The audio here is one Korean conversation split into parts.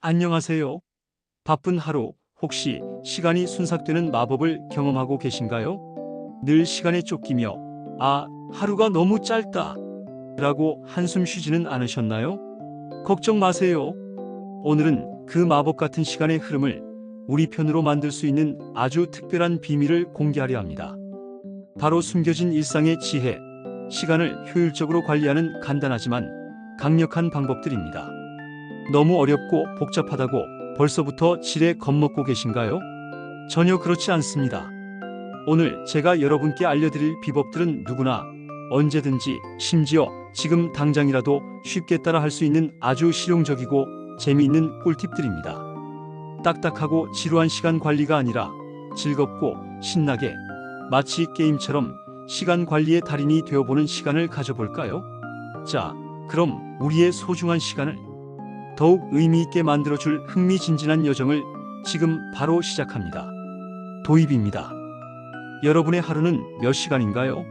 안녕하세요. 바쁜 하루, 혹시 시간이 순삭되는 마법을 경험하고 계신가요? 늘 시간에 쫓기며, 하루가 너무 짧다 라고 한숨 쉬지는 않으셨나요? 걱정 마세요. 오늘은 그 마법 같은 시간의 흐름을 우리 편으로 만들 수 있는 아주 특별한 비밀을 공개하려 합니다. 바로 숨겨진 일상의 지혜, 시간을 효율적으로 관리하는 간단하지만 강력한 방법들입니다. 너무 어렵고 복잡하다고 벌써부터 지레 겁먹고 계신가요? 전혀 그렇지 않습니다. 오늘 제가 여러분께 알려드릴 비법들은 누구나 언제든지, 심지어 지금 당장이라도 쉽게 따라 할 수 있는 아주 실용적이고 재미있는 꿀팁들입니다. 딱딱하고 지루한 시간 관리가 아니라 즐겁고 신나게, 마치 게임처럼 시간 관리의 달인이 되어보는 시간을 가져볼까요? 자, 그럼 우리의 소중한 시간을 더욱 의미 있게 만들어줄 흥미진진한 여정을 지금 바로 시작합니다. 도입입니다. 여러분의 하루는 몇 시간인가요?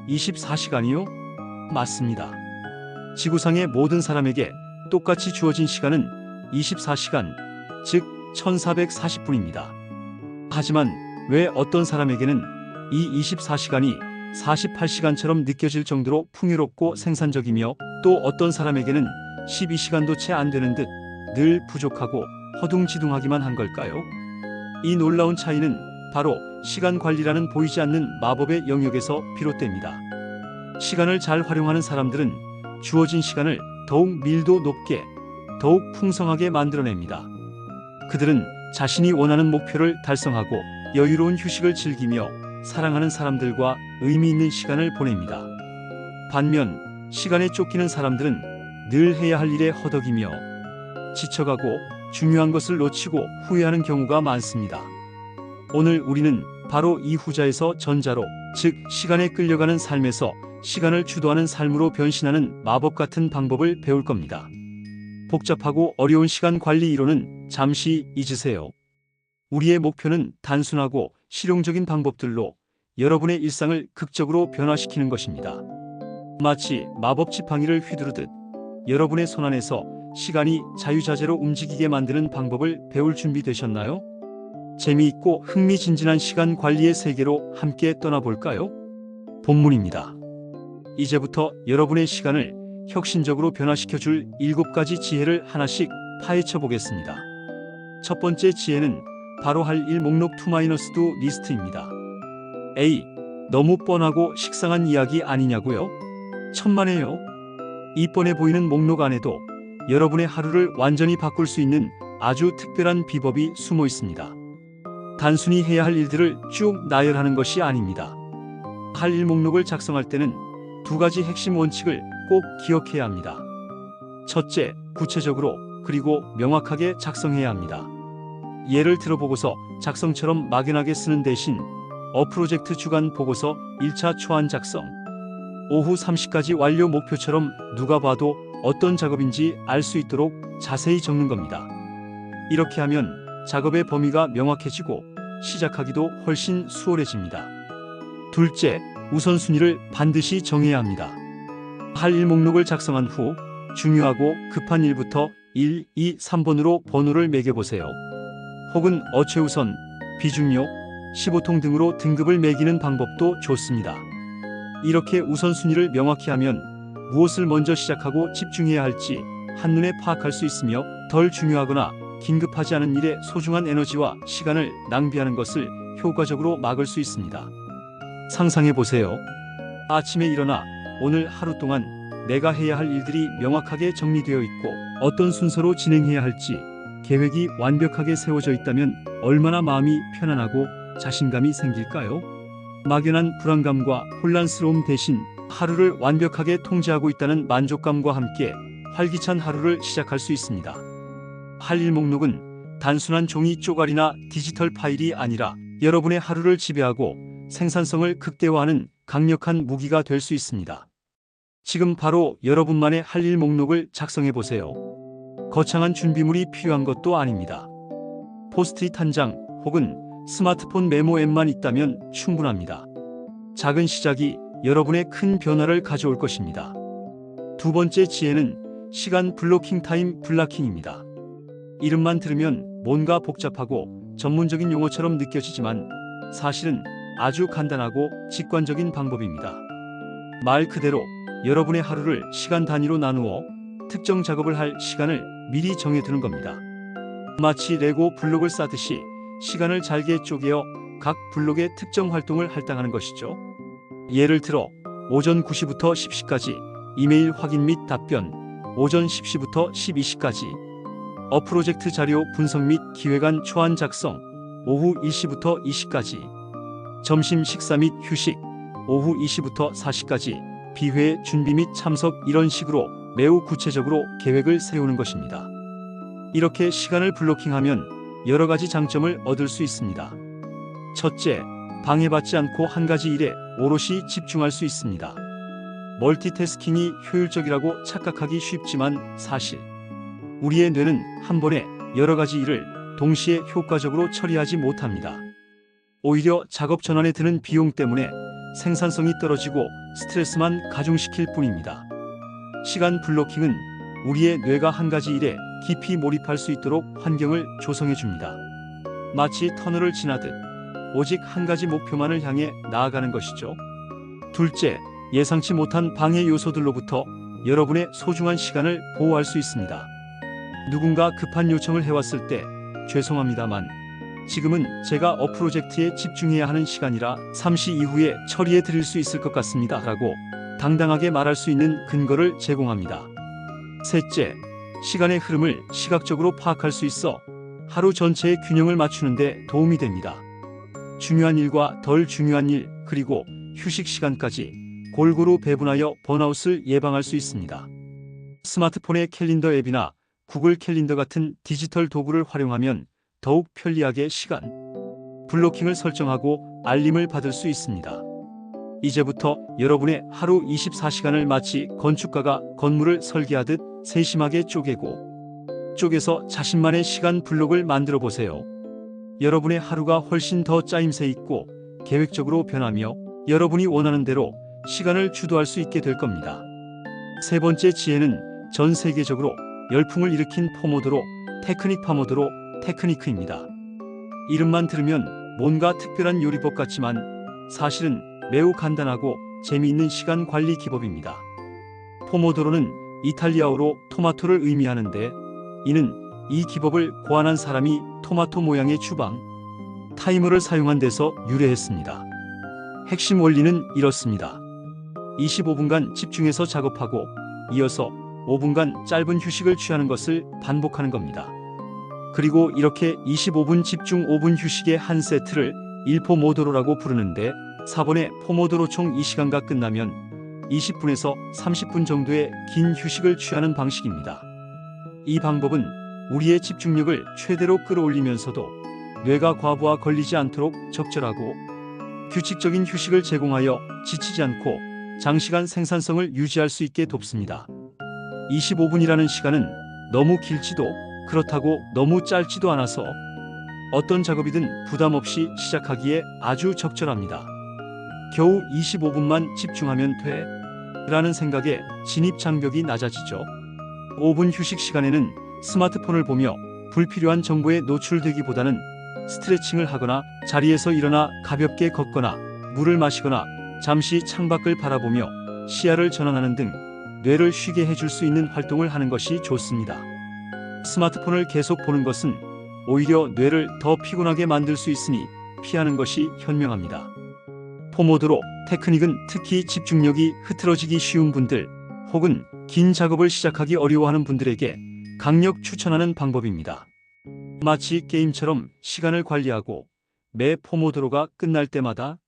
24시간이요? 맞습니다. 지구상의 모든 사람에게 똑같이 주어진 시간은 24시간, 즉 1440분입니다. 하지만 왜 어떤 사람에게는 이 24시간이 48시간처럼 느껴질 정도로 풍요롭고 생산적이며, 또 어떤 사람에게는 12시간도 채 안 되는 듯 늘 부족하고 허둥지둥하기만 한 걸까요? 이 놀라운 차이는 바로 시간 관리라는 보이지 않는 마법의 영역에서 비롯됩니다. 시간을 잘 활용하는 사람들은 주어진 시간을 더욱 밀도 높게, 더욱 풍성하게 만들어냅니다. 그들은 자신이 원하는 목표를 달성하고 여유로운 휴식을 즐기며 사랑하는 사람들과 의미 있는 시간을 보냅니다. 반면 시간에 쫓기는 사람들은 늘 해야 할 일에 허덕이며 지쳐가고 중요한 것을 놓치고 후회하는 경우가 많습니다. 오늘 우리는 바로 이 후자에서 전자로, 즉 시간에 끌려가는 삶에서 시간을 주도하는 삶으로 변신하는 마법 같은 방법을 배울 겁니다. 복잡하고 어려운 시간 관리 이론은 잠시 잊으세요. 우리의 목표는 단순하고 실용적인 방법들로 여러분의 일상을 극적으로 변화시키는 것입니다. 마치 마법 지팡이를 휘두르듯 여러분의 손안에서 시간이 자유자재로 움직이게 만드는 방법을 배울 준비 되셨나요? 재미있고 흥미진진한 시간 관리의 세계로 함께 떠나볼까요? 본문입니다. 이제부터 여러분의 시간을 혁신적으로 변화시켜줄 7가지 지혜를 하나씩 파헤쳐 보겠습니다. 첫 번째 지혜는 바로 할 일 목록 투-두 리스트입니다. A. 너무 뻔하고 식상한 이야기 아니냐고요? 천만에요. 이 뻔해 보이는 목록 안에도 여러분의 하루를 완전히 바꿀 수 있는 아주 특별한 비법이 숨어 있습니다. 단순히 해야 할 일들을 쭉 나열하는 것이 아닙니다. 할 일 목록을 작성할 때는 2가지 핵심 원칙을 꼭 기억해야 합니다. 첫째, 구체적으로 그리고 명확하게 작성해야 합니다. 예를 들어 보고서 작성처럼 막연하게 쓰는 대신 프로젝트 주간 보고서 1차 초안 작성, 오후 3시까지 완료 목표처럼 누가 봐도 어떤 작업인지 알 수 있도록 자세히 적는 겁니다. 이렇게 하면 작업의 범위가 명확해지고 시작하기도 훨씬 수월해집니다. 둘째, 우선순위를 반드시 정해야 합니다. 할 일 목록을 작성한 후 중요하고 급한 일부터 1, 2, 3번으로 번호를 매겨보세요. 혹은 최우선, 비중요, 15통 등으로 등급을 매기는 방법도 좋습니다. 이렇게 우선순위를 명확히 하면 무엇을 먼저 시작하고 집중해야 할지 한눈에 파악할 수 있으며, 덜 중요하거나 긴급하지 않은 일에 소중한 에너지와 시간을 낭비하는 것을 효과적으로 막을 수 있습니다. 상상해 보세요. 아침에 일어나 오늘 하루 동안 내가 해야 할 일들이 명확하게 정리되어 있고 어떤 순서로 진행해야 할지 계획이 완벽하게 세워져 있다면 얼마나 마음이 편안하고 자신감이 생길까요? 막연한 불안감과 혼란스러움 대신 하루를 완벽하게 통제하고 있다는 만족감과 함께 활기찬 하루를 시작할 수 있습니다. 할 일 목록은 단순한 종이 쪼가리나 디지털 파일이 아니라 여러분의 하루를 지배하고 생산성을 극대화하는 강력한 무기가 될 수 있습니다. 지금 바로 여러분만의 할 일 목록을 작성해 보세요. 거창한 준비물이 필요한 것도 아닙니다. 포스트잇 한 장 혹은 스마트폰 메모 앱만 있다면 충분합니다. 작은 시작이 여러분의 큰 변화를 가져올 것입니다. 두 번째 지혜는 시간 블로킹 타임 블락킹입니다. 이름만 들으면 뭔가 복잡하고 전문적인 용어처럼 느껴지지만 사실은 아주 간단하고 직관적인 방법입니다. 말 그대로 여러분의 하루를 시간 단위로 나누어 특정 작업을 할 시간을 미리 정해두는 겁니다. 마치 레고 블록을 쌓듯이 시간을 잘게 쪼개어 각 블록의 특정 활동을 할당하는 것이죠. 예를 들어 오전 9시부터 10시까지 이메일 확인 및 답변, 오전 10시부터 12시까지 프로젝트 자료 분석 및 기획안 초안 작성, 오후 1시부터 2시까지 점심 식사 및 휴식, 오후 2시부터 4시까지 비회 준비 및 참석, 이런 식으로 매우 구체적으로 계획을 세우는 것입니다. 이렇게 시간을 블로킹하면 여러 가지 장점을 얻을 수 있습니다. 첫째, 방해받지 않고 한 가지 일에 오롯이 집중할 수 있습니다. 멀티태스킹이 효율적이라고 착각하기 쉽지만 사실 우리의 뇌는 한 번에 여러 가지 일을 동시에 효과적으로 처리하지 못합니다. 오히려 작업 전환에 드는 비용 때문에 생산성이 떨어지고 스트레스만 가중시킬 뿐입니다. 시간 블로킹은 우리의 뇌가 한 가지 일에 깊이 몰입할 수 있도록 환경을 조성해 줍니다. 마치 터널을 지나듯 오직 한 가지 목표만을 향해 나아가는 것이죠. 둘째, 예상치 못한 방해 요소들로부터 여러분의 소중한 시간을 보호할 수 있습니다. 누군가 급한 요청을 해왔을 때 죄송합니다만 지금은 제가 프로젝트에 집중해야 하는 시간이라 잠시 이후에 처리해 드릴 수 있을 것 같습니다 라고 당당하게 말할 수 있는 근거를 제공합니다. 셋째, 시간의 흐름을 시각적으로 파악할 수 있어 하루 전체의 균형을 맞추는 데 도움이 됩니다. 중요한 일과 덜 중요한 일, 그리고 휴식 시간까지 골고루 배분하여 번아웃을 예방할 수 있습니다. 스마트폰의 캘린더 앱이나 구글 캘린더 같은 디지털 도구를 활용하면 더욱 편리하게 시간 블로킹을 설정하고 알림을 받을 수 있습니다. 이제부터 여러분의 하루 24시간을 마치 건축가가 건물을 설계하듯 세심하게 쪼개서 자신만의 시간 블록을 만들어 보세요. 여러분의 하루가 훨씬 더 짜임새 있고 계획적으로 변하며 여러분이 원하는 대로 시간을 주도할 수 있게 될 겁니다. 세 번째 지혜는 전 세계적으로 열풍을 일으킨 포모도로 테크닉입니다. 이름만 들으면 뭔가 특별한 요리법 같지만 사실은 매우 간단하고 재미있는 시간 관리 기법입니다. 포모도로는 이탈리아어로 토마토를 의미하는데 이는 이 기법을 고안한 사람이 토마토 모양의 주방 타이머를 사용한 데서 유래했습니다. 핵심 원리는 이렇습니다. 25분간 집중해서 작업하고 이어서 5분간 짧은 휴식을 취하는 것을 반복하는 겁니다. 그리고 이렇게 25분 집중 5분 휴식의 한 세트를 1포모도로라고 부르는데 4번의 포모도로 총 이 시간가 끝나면 20분에서 30분 정도의 긴 휴식을 취하는 방식입니다. 이 방법은 우리의 집중력을 최대로 끌어올리면서도 뇌가 과부하 걸리지 않도록 적절하고 규칙적인 휴식을 제공하여 지치지 않고 장시간 생산성을 유지할 수 있게 돕습니다. 25분이라는 시간은 너무 길지도 그렇다고 너무 짧지도 않아서 어떤 작업이든 부담 없이 시작하기에 아주 적절합니다. 겨우 25분만 집중하면 돼 라는 생각에 진입 장벽이 낮아지죠. 5분 휴식 시간에는 스마트폰을 보며 불필요한 정보에 노출되기보다는 스트레칭을 하거나 자리에서 일어나 가볍게 걷거나 물을 마시거나 잠시 창밖을 바라보며 시야를 전환하는 등 뇌를 쉬게 해줄 수 있는 활동을 하는 것이 좋습니다. 스마트폰을 계속 보는 것은 오히려 뇌를 더 피곤하게 만들 수 있으니 피하는 것이 현명합니다. 포모도로 테크닉은 특히 집중력이 흐트러지기 쉬운 분들 혹은 긴 작업을 시작하기 어려워하는 분들에게 강력 추천하는 방법입니다. 마치 게임처럼 시간을 관리하고 매 포모도로가 끝날 때마다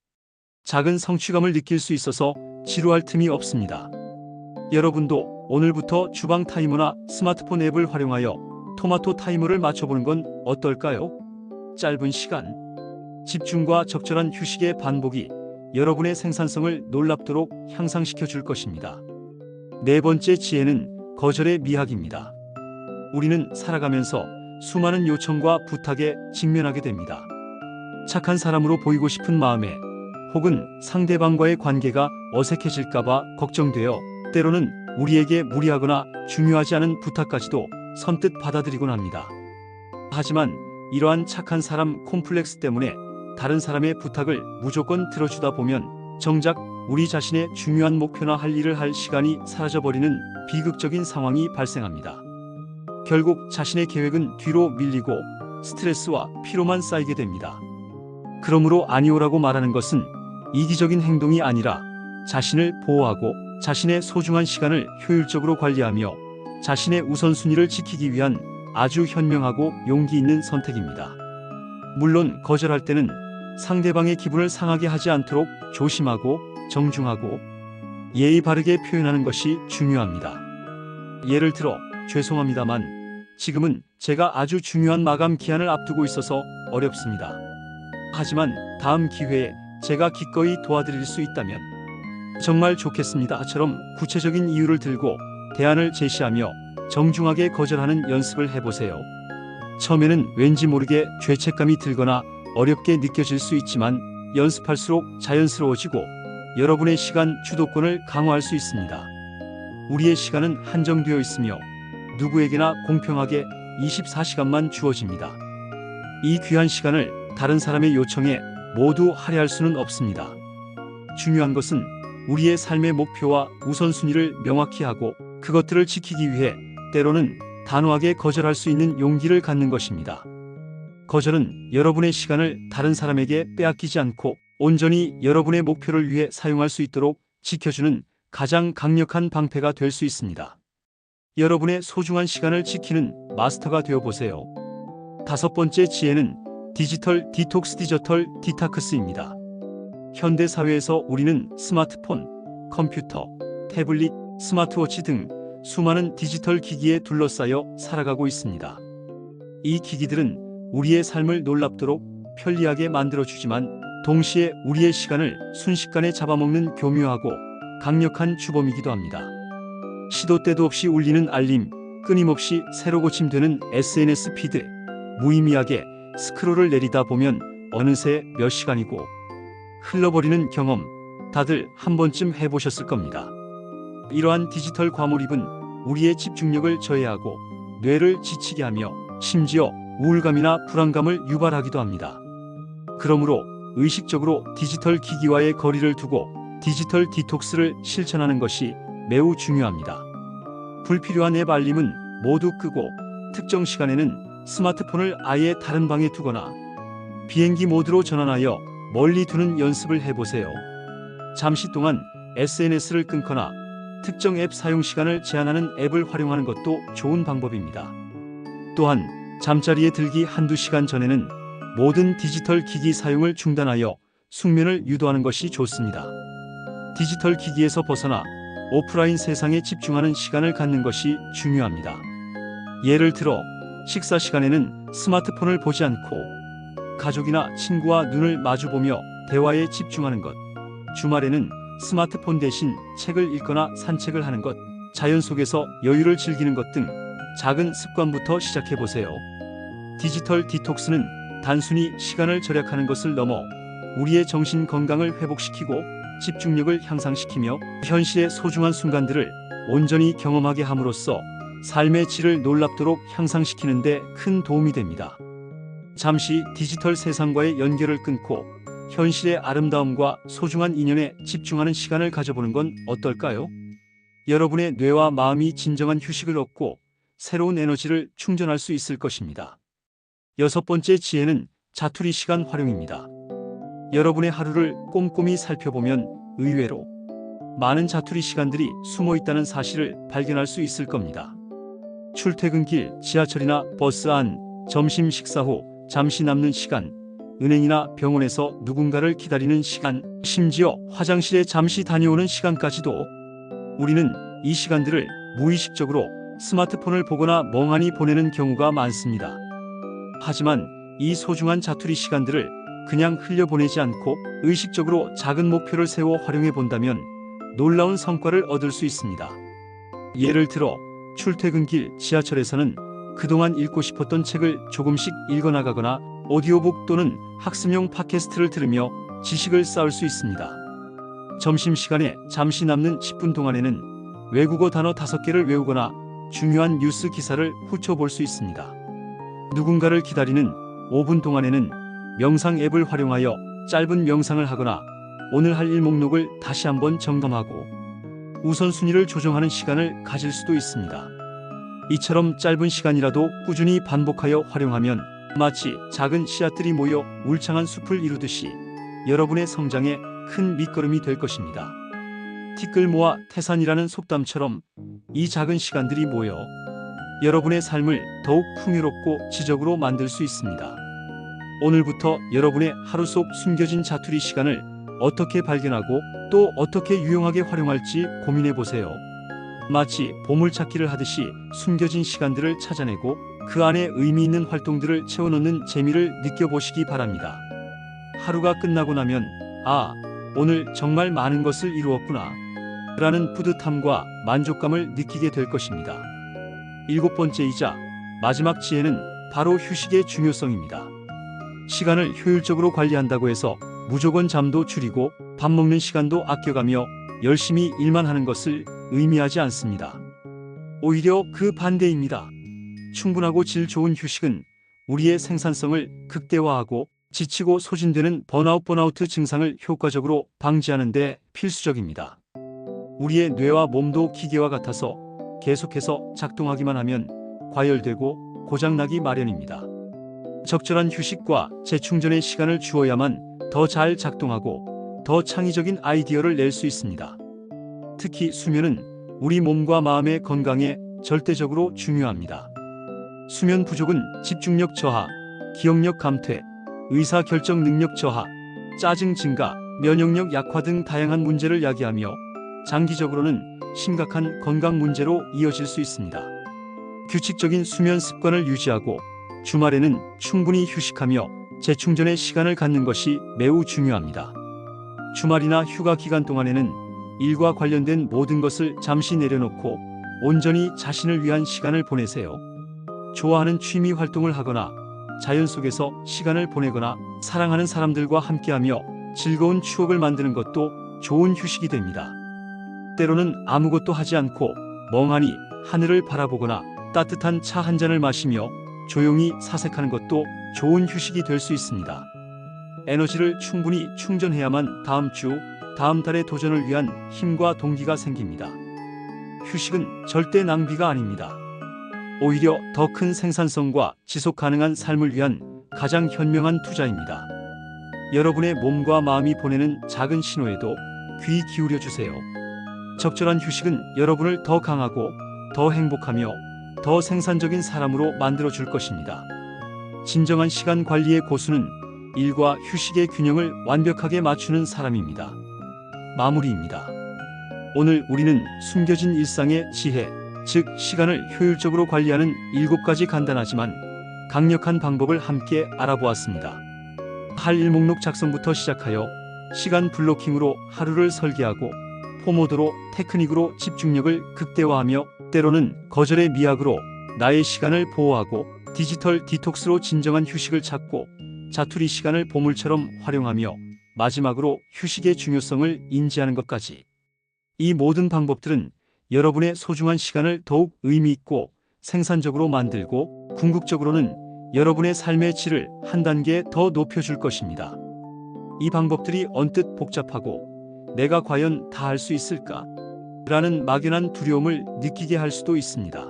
작은 성취감을 느낄 수 있어서 지루할 틈이 없습니다. 여러분도 오늘부터 주방 타이머나 스마트폰 앱을 활용하여 토마토 타이머를 맞춰보는 건 어떨까요? 짧은 시간, 집중과 적절한 휴식의 반복이 여러분의 생산성을 놀랍도록 향상시켜 줄 것입니다. 네 번째 지혜는 거절의 미학입니다. 우리는 살아가면서 수많은 요청과 부탁에 직면하게 됩니다. 착한 사람으로 보이고 싶은 마음에 혹은 상대방과의 관계가 어색해질까봐 걱정되어 때로는 우리에게 무리하거나 중요하지 않은 부탁까지도 선뜻 받아들이곤 합니다. 하지만 이러한 착한 사람 콤플렉스 때문에 다른 사람의 부탁을 무조건 들어주다 보면 정작 우리 자신의 중요한 목표나 할 일을 할 시간이 사라져버리는 비극적인 상황이 발생합니다. 결국 자신의 계획은 뒤로 밀리고 스트레스와 피로만 쌓이게 됩니다. 그러므로 아니오라고 말하는 것은 이기적인 행동이 아니라 자신을 보호하고 자신의 소중한 시간을 효율적으로 관리하며 자신의 우선순위를 지키기 위한 아주 현명하고 용기 있는 선택입니다. 물론 거절할 때는 상대방의 기분을 상하게 하지 않도록 조심하고 정중하고 예의 바르게 표현하는 것이 중요합니다. 예를 들어, 죄송합니다만 지금은 제가 아주 중요한 마감 기한을 앞두고 있어서 어렵습니다. 하지만 다음 기회에 제가 기꺼이 도와드릴 수 있다면 정말 좋겠습니다.처럼 구체적인 이유를 들고 대안을 제시하며 정중하게 거절하는 연습을 해보세요. 처음에는 왠지 모르게 죄책감이 들거나 어렵게 느껴질 수 있지만 연습할수록 자연스러워지고 여러분의 시간 주도권을 강화할 수 있습니다. 우리의 시간은 한정되어 있으며 누구에게나 공평하게 24시간만 주어집니다. 이 귀한 시간을 다른 사람의 요청에 모두 할애할 수는 없습니다. 중요한 것은 우리의 삶의 목표와 우선순위를 명확히 하고 그것들을 지키기 위해 때로는 단호하게 거절할 수 있는 용기를 갖는 것입니다. 거절은 여러분의 시간을 다른 사람에게 빼앗기지 않고 온전히 여러분의 목표를 위해 사용할 수 있도록 지켜주는 가장 강력한 방패가 될 수 있습니다. 여러분의 소중한 시간을 지키는 마스터가 되어보세요. 5번째 지혜는 디지털 디톡스입니다. 현대 사회에서 우리는 스마트폰, 컴퓨터, 태블릿, 스마트워치 등 수많은 디지털 기기에 둘러싸여 살아가고 있습니다. 이 기기들은 우리의 삶을 놀랍도록 편리하게 만들어주지만 동시에 우리의 시간을 순식간에 잡아먹는 교묘하고 강력한 주범이기도 합니다. 시도 때도 없이 울리는 알림, 끊임없이 새로 고침되는 SNS 피드, 무의미하게 스크롤을 내리다 보면 어느새 몇 시간이고 흘러버리는 경험, 다들 한 번쯤 해보셨을 겁니다. 이러한 디지털 과몰입은 우리의 집중력을 저해하고 뇌를 지치게 하며 심지어 우울감이나 불안감을 유발하기도 합니다. 그러므로 의식적으로 디지털 기기와의 거리를 두고 디지털 디톡스를 실천하는 것이 매우 중요합니다. 불필요한 앱 알림은 모두 끄고 특정 시간에는 스마트폰을 아예 다른 방에 두거나 비행기 모드로 전환하여 멀리 두는 연습을 해보세요. 잠시 동안 SNS를 끊거나 특정 앱 사용 시간을 제한하는 앱을 활용하는 것도 좋은 방법입니다. 또한 잠자리에 들기 한두 시간 전에는 모든 디지털 기기 사용을 중단하여 숙면을 유도하는 것이 좋습니다. 디지털 기기에서 벗어나 오프라인 세상에 집중하는 시간을 갖는 것이 중요합니다. 예를 들어 식사 시간에는 스마트폰을 보지 않고 가족이나 친구와 눈을 마주보며 대화에 집중하는 것, 주말에는 스마트폰 대신 책을 읽거나 산책을 하는 것, 자연 속에서 여유를 즐기는 것 등 작은 습관부터 시작해보세요. 디지털 디톡스는 단순히 시간을 절약하는 것을 넘어 우리의 정신 건강을 회복시키고 집중력을 향상시키며 현실의 소중한 순간들을 온전히 경험하게 함으로써 삶의 질을 놀랍도록 향상시키는 데 큰 도움이 됩니다. 잠시 디지털 세상과의 연결을 끊고 현실의 아름다움과 소중한 인연에 집중하는 시간을 가져보는 건 어떨까요? 여러분의 뇌와 마음이 진정한 휴식을 얻고 새로운 에너지를 충전할 수 있을 것입니다. 6번째 지혜는 자투리 시간 활용입니다. 여러분의 하루를 꼼꼼히 살펴보면 의외로 많은 자투리 시간들이 숨어 있다는 사실을 발견할 수 있을 겁니다. 출퇴근길, 지하철이나 버스 안, 점심 식사 후 잠시 남는 시간, 은행이나 병원에서 누군가를 기다리는 시간, 심지어 화장실에 잠시 다녀오는 시간까지도 우리는 이 시간들을 무의식적으로 스마트폰을 보거나 멍하니 보내는 경우가 많습니다. 하지만 이 소중한 자투리 시간들을 그냥 흘려보내지 않고 의식적으로 작은 목표를 세워 활용해 본다면 놀라운 성과를 얻을 수 있습니다. 예를 들어 출퇴근길 지하철에서는 그동안 읽고 싶었던 책을 조금씩 읽어나가거나 오디오북 또는 학습용 팟캐스트를 들으며 지식을 쌓을 수 있습니다. 점심시간에 잠시 남는 10분 동안에는 외국어 단어 5개를 외우거나 중요한 뉴스 기사를 훑어볼 수 있습니다. 누군가를 기다리는 5분 동안에는 명상 앱을 활용하여 짧은 명상을 하거나 오늘 할 일 목록을 다시 한번 점검하고 우선순위를 조정하는 시간을 가질 수도 있습니다. 이처럼 짧은 시간이라도 꾸준히 반복하여 활용하면 마치 작은 씨앗들이 모여 울창한 숲을 이루듯이 여러분의 성장에 큰 밑거름이 될 것입니다. 티끌 모아 태산이라는 속담처럼 이 작은 시간들이 모여 여러분의 삶을 더욱 풍요롭고 지적으로 만들 수 있습니다. 오늘부터 여러분의 하루 속 숨겨진 자투리 시간을 어떻게 발견하고 또 어떻게 유용하게 활용할지 고민해 보세요. 마치 보물찾기를 하듯이 숨겨진 시간들을 찾아내고 그 안에 의미 있는 활동들을 채워넣는 재미를 느껴보시기 바랍니다. 하루가 끝나고 나면 오늘 정말 많은 것을 이루었구나 라는 뿌듯함과 만족감을 느끼게 될 것입니다. 7번째이자 마지막 지혜는 바로 휴식의 중요성입니다. 시간을 효율적으로 관리한다고 해서 무조건 잠도 줄이고 밥 먹는 시간도 아껴가며 열심히 일만 하는 것을 의미하지 않습니다. 오히려 그 반대입니다. 충분하고 질 좋은 휴식은 우리의 생산성을 극대화하고 지치고 소진되는 번아웃 증상을 효과적으로 방지하는 데 필수적입니다. 우리의 뇌와 몸도 기계와 같아서 계속해서 작동하기만 하면 과열되고 고장나기 마련입니다. 적절한 휴식과 재충전의 시간을 주어야만 더 잘 작동하고 더 창의적인 아이디어를 낼 수 있습니다. 특히 수면은 우리 몸과 마음의 건강에 절대적으로 중요합니다. 수면 부족은 집중력 저하, 기억력 감퇴, 의사결정 능력 저하, 짜증 증가, 면역력 약화 등 다양한 문제를 야기하며 장기적으로는 심각한 건강 문제로 이어질 수 있습니다. 규칙적인 수면 습관을 유지하고 주말에는 충분히 휴식하며 재충전의 시간을 갖는 것이 매우 중요합니다. 주말이나 휴가 기간 동안에는 일과 관련된 모든 것을 잠시 내려놓고 온전히 자신을 위한 시간을 보내세요. 좋아하는 취미 활동을 하거나 자연 속에서 시간을 보내거나 사랑하는 사람들과 함께하며 즐거운 추억을 만드는 것도 좋은 휴식이 됩니다. 때로는 아무것도 하지 않고 멍하니 하늘을 바라보거나 따뜻한 차 한 잔을 마시며 조용히 사색하는 것도 좋은 휴식이 될 수 있습니다. 에너지를 충분히 충전해야만 다음 주, 다음 달의 도전을 위한 힘과 동기가 생깁니다. 휴식은 절대 낭비가 아닙니다. 오히려 더 큰 생산성과 지속 가능한 삶을 위한 가장 현명한 투자입니다. 여러분의 몸과 마음이 보내는 작은 신호에도 귀 기울여 주세요. 적절한 휴식은 여러분을 더 강하고 더 행복하며 더 생산적인 사람으로 만들어 줄 것입니다. 진정한 시간 관리의 고수는 일과 휴식의 균형을 완벽하게 맞추는 사람입니다. 마무리입니다. 오늘 우리는 숨겨진 일상의 지혜, 즉 시간을 효율적으로 관리하는 7가지 간단하지만 강력한 방법을 함께 알아보았습니다. 할 일 목록 작성부터 시작하여 시간 블로킹으로 하루를 설계하고 포모도로 테크닉으로 집중력을 극대화하며 때로는 거절의 미학으로 나의 시간을 보호하고 디지털 디톡스로 진정한 휴식을 찾고 자투리 시간을 보물처럼 활용하며 마지막으로 휴식의 중요성을 인지하는 것까지. 이 모든 방법들은 여러분의 소중한 시간을 더욱 의미 있고 생산적으로 만들고 궁극적으로는 여러분의 삶의 질을 한 단계 더 높여줄 것입니다. 이 방법들이 언뜻 복잡하고 내가 과연 다 할 수 있을까? 라는 막연한 두려움을 느끼게 할 수도 있습니다.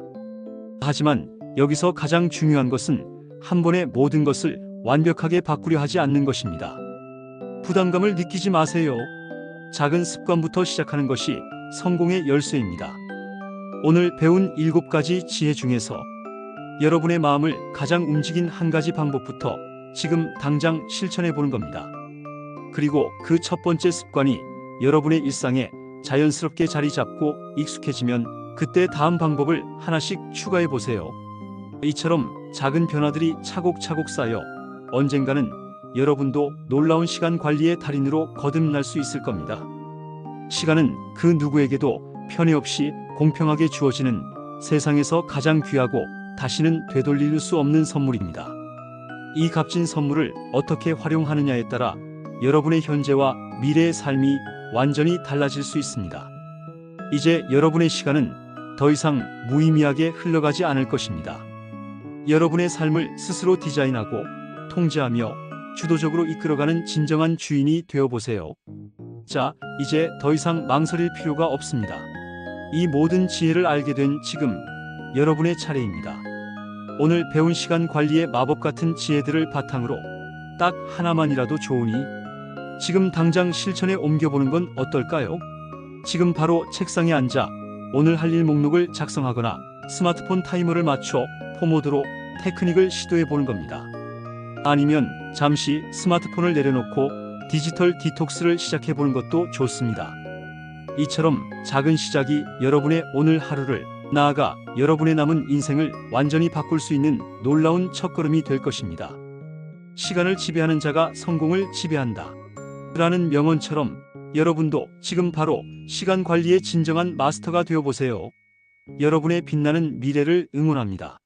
하지만 여기서 가장 중요한 것은 한 번에 모든 것을 완벽하게 바꾸려 하지 않는 것입니다. 부담감을 느끼지 마세요. 작은 습관부터 시작하는 것이 성공의 열쇠입니다. 오늘 배운 7가지 지혜 중에서 여러분의 마음을 가장 움직인 한 가지 방법부터 지금 당장 실천해 보는 겁니다. 그리고 그 첫 번째 습관이 여러분의 일상에 자연스럽게 자리 잡고 익숙해지면 그때 다음 방법을 하나씩 추가해 보세요. 이처럼 작은 변화들이 차곡차곡 쌓여 언젠가는 여러분도 놀라운 시간 관리의 달인으로 거듭날 수 있을 겁니다. 시간은 그 누구에게도 편애 없이 공평하게 주어지는 세상에서 가장 귀하고 다시는 되돌릴 수 없는 선물입니다. 이 값진 선물을 어떻게 활용하느냐에 따라 여러분의 현재와 미래의 삶이 완전히 달라질 수 있습니다. 이제 여러분의 시간은 더 이상 무의미하게 흘러가지 않을 것입니다. 여러분의 삶을 스스로 디자인하고 통제하며 주도적으로 이끌어가는 진정한 주인이 되어보세요. 자, 이제 더 이상 망설일 필요가 없습니다. 이 모든 지혜를 알게 된 지금 여러분의 차례입니다. 오늘 배운 시간 관리의 마법 같은 지혜들을 바탕으로 딱 하나만이라도 좋으니 지금 당장 실천에 옮겨보는 건 어떨까요? 지금 바로 책상에 앉아 오늘 할 일 목록을 작성하거나 스마트폰 타이머를 맞춰 포모도로 테크닉을 시도해 보는 겁니다. 아니면 잠시 스마트폰을 내려놓고 디지털 디톡스를 시작해 보는 것도 좋습니다. 이처럼 작은 시작이 여러분의 오늘 하루를 나아가 여러분의 남은 인생을 완전히 바꿀 수 있는 놀라운 첫걸음이 될 것입니다. 시간을 지배하는 자가 성공을 지배한다. 라는 명언처럼 여러분도 지금 바로 시간 관리의 진정한 마스터가 되어 보세요. 여러분의 빛나는 미래를 응원합니다.